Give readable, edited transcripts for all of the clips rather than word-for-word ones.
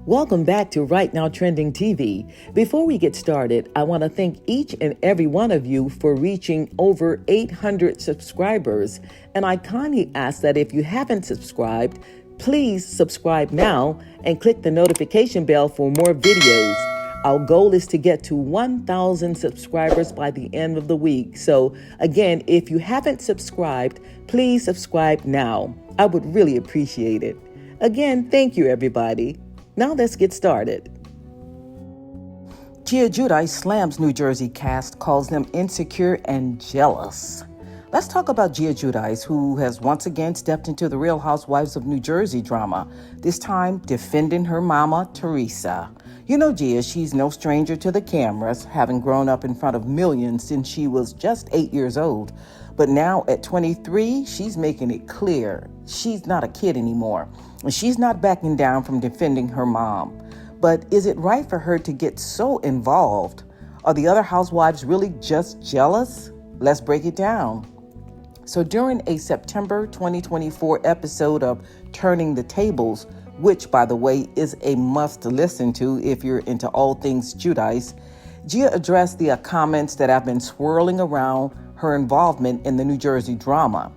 Welcome back to Right Now Trending TV. Before we get started, I want to thank each and every one of you for reaching over 800 subscribers. And I kindly ask that if you haven't subscribed, please subscribe now and click the notification bell for more videos. Our goal is to get to 1,000 subscribers by the end of the week. So again, if you haven't subscribed, please subscribe now. I would really appreciate it. Again, thank you, everybody. Now let's get started. Gia Giudice slams New Jersey cast, calls them insecure and jealous. Let's talk about Gia Giudice, who has once again stepped into the Real Housewives of New Jersey drama, this time defending her mama, Teresa. You know Gia, she's no stranger to the cameras, having grown up in front of millions since she was just 8 years old. But now at 23, she's making it clear she's not a kid anymore. And she's not backing down from defending her mom. But is it right for her to get so involved? Are the other housewives really just jealous? Let's break it down. So during a September 2024 episode of Turning the Tables, which, by the way, is a must listen to if you're into all things Giudice, Gia addressed the comments that have been swirling around her involvement in the New Jersey drama.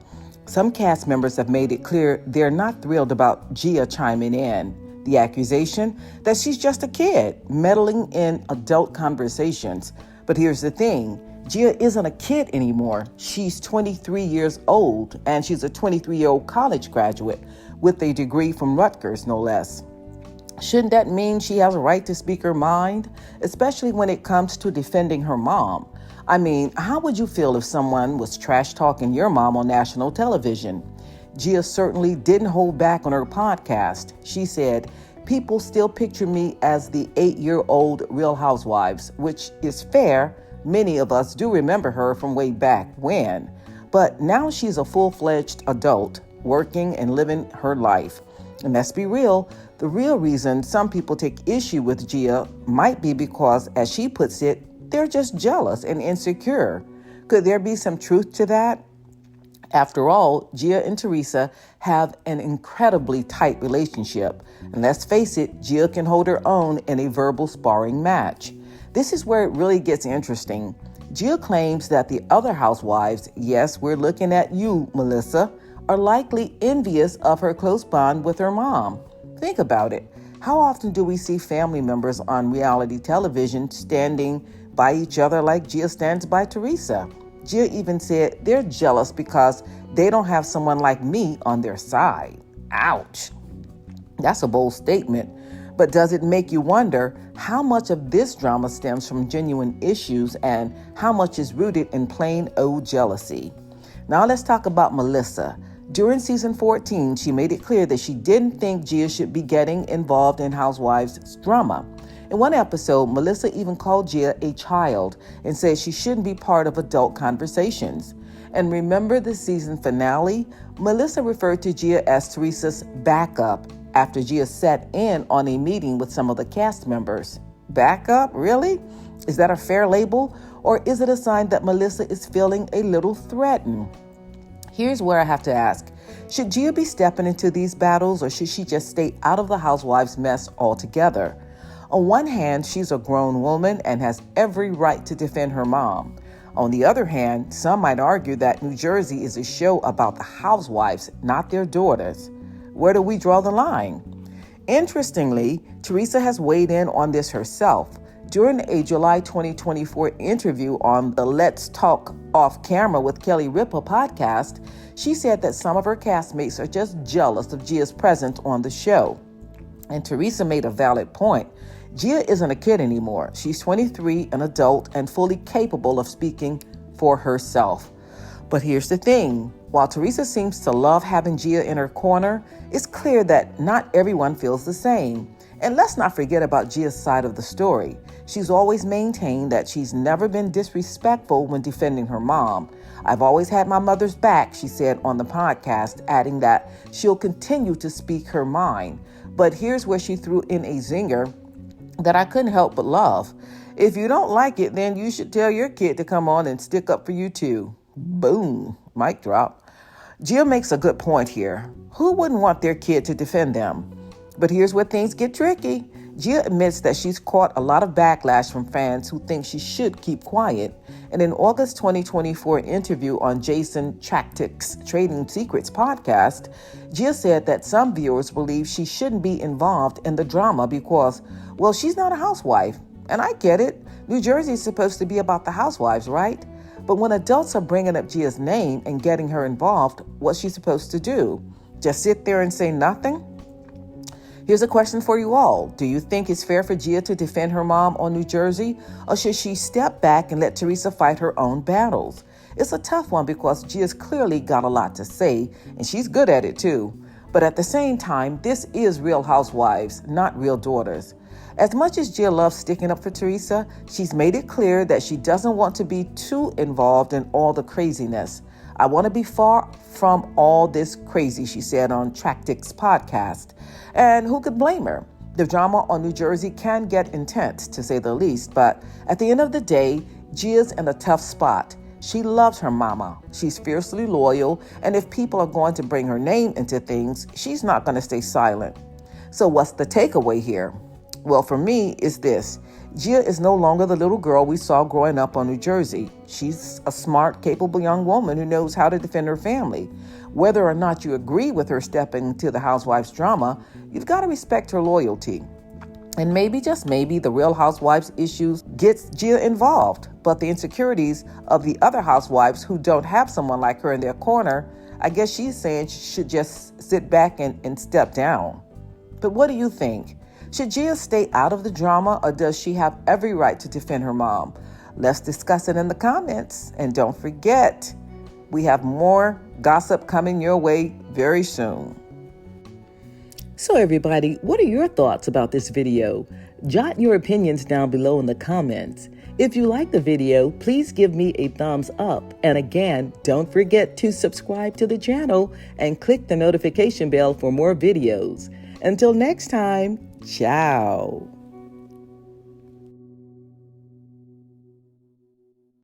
Some cast members have made it clear they're not thrilled about Gia chiming in. The accusation that she's just a kid, meddling in adult conversations. But here's the thing. Gia isn't a kid anymore. She's 23 years old, and she's a 23-year-old college graduate with a degree from Rutgers, no less. Shouldn't that mean she has a right to speak her mind, especially when it comes to defending her mom? I mean, how would you feel if someone was trash-talking your mom on national television? Gia certainly didn't hold back on her podcast. She said, "People still picture me as the 8-year-old Real Housewives," which is fair. Many of us do remember her from way back when. But now she's a full-fledged adult, working and living her life. And let's be real, the real reason some people take issue with Gia might be because, as she puts it, they're just jealous and insecure. Could there be some truth to that? After all, Gia and Teresa have an incredibly tight relationship. And let's face it, Gia can hold her own in a verbal sparring match. This is where it really gets interesting. Gia claims that the other housewives, yes, we're looking at you, Melissa, are likely envious of her close bond with her mom. Think about it. How often do we see family members on reality television standing by each other like Gia stands by Teresa? Gia even said they're jealous because they don't have someone like me on their side. Ouch. That's a bold statement. But does it make you wonder how much of this drama stems from genuine issues and how much is rooted in plain old jealousy? Now let's talk about Melissa. During season 14, she made it clear that she didn't think Gia should be getting involved in Housewives drama. In one episode, Melissa even called Gia a child and said she shouldn't be part of adult conversations. And remember the season finale? Melissa referred to Gia as Teresa's backup after Gia sat in on a meeting with some of the cast members. Backup? Really? Is that a fair label? Or is it a sign that Melissa is feeling a little threatened? Here's where I have to ask. Should Gia be stepping into these battles, or should she just stay out of the housewives' mess altogether? On one hand, she's a grown woman and has every right to defend her mom. On the other hand, some might argue that New Jersey is a show about the housewives, not their daughters. Where do we draw the line? Interestingly, Teresa has weighed in on this herself. During a July 2024 interview on the Let's Talk Off Camera with Kelly Ripa podcast, she said that some of her castmates are just jealous of Gia's presence on the show. And Teresa made a valid point. Gia isn't a kid anymore. She's 23, an adult, and fully capable of speaking for herself. But here's the thing. While Teresa seems to love having Gia in her corner, it's clear that not everyone feels the same. And let's not forget about Gia's side of the story. She's always maintained that she's never been disrespectful when defending her mom. "I've always had my mother's back," she said on the podcast, adding that she'll continue to speak her mind. But here's where she threw in a zinger that I couldn't help but love. "If you don't like it, then you should tell your kid to come on and stick up for you too." Boom. Mic drop. Gia makes a good point here. Who wouldn't want their kid to defend them? But here's where things get tricky. Gia admits that she's caught a lot of backlash from fans who think she should keep quiet. In an August 2024 interview on Jason Chaktik's Trading Secrets podcast, Gia said that some viewers believe she shouldn't be involved in the drama because, well, she's not a housewife. And I get it. New Jersey is supposed to be about the housewives, right? But when adults are bringing up Gia's name and getting her involved, what's she supposed to do? Just sit there and say nothing? Here's a question for you all. Do you think it's fair for Gia to defend her mom on New Jersey, or should she step back and let Teresa fight her own battles? It's a tough one because Gia's clearly got a lot to say, and she's good at it too. But at the same time, this is Real Housewives, not Real Daughters. As much as Gia loves sticking up for Teresa, she's made it clear that she doesn't want to be too involved in all the craziness. I want to be far from all this crazy, she said on Chaktik's podcast. And who could blame her? The drama on New Jersey can get intense, to say the least, but at the end of the day, Gia's in a tough spot. She loves her mama. She's fiercely loyal, and if people are going to bring her name into things, she's not going to stay silent. So what's the takeaway here? Well, for me, it's this. Gia is no longer the little girl we saw growing up on New Jersey. She's a smart, capable young woman who knows how to defend her family. Whether or not you agree with her stepping into the housewives drama, you've got to respect her loyalty. And maybe, just maybe, the Real Housewives issues gets Gia involved. But the insecurities of the other housewives who don't have someone like her in their corner, I guess she's saying she should just sit back and step down. But what do you think? Should Gia stay out of the drama, or does she have every right to defend her mom? Let's discuss it in the comments. And don't forget, we have more gossip coming your way very soon. So everybody, what are your thoughts about this video? Jot your opinions down below in the comments. If you like the video, please give me a thumbs up. And again, don't forget to subscribe to the channel and click the notification bell for more videos. Until next time, ciao.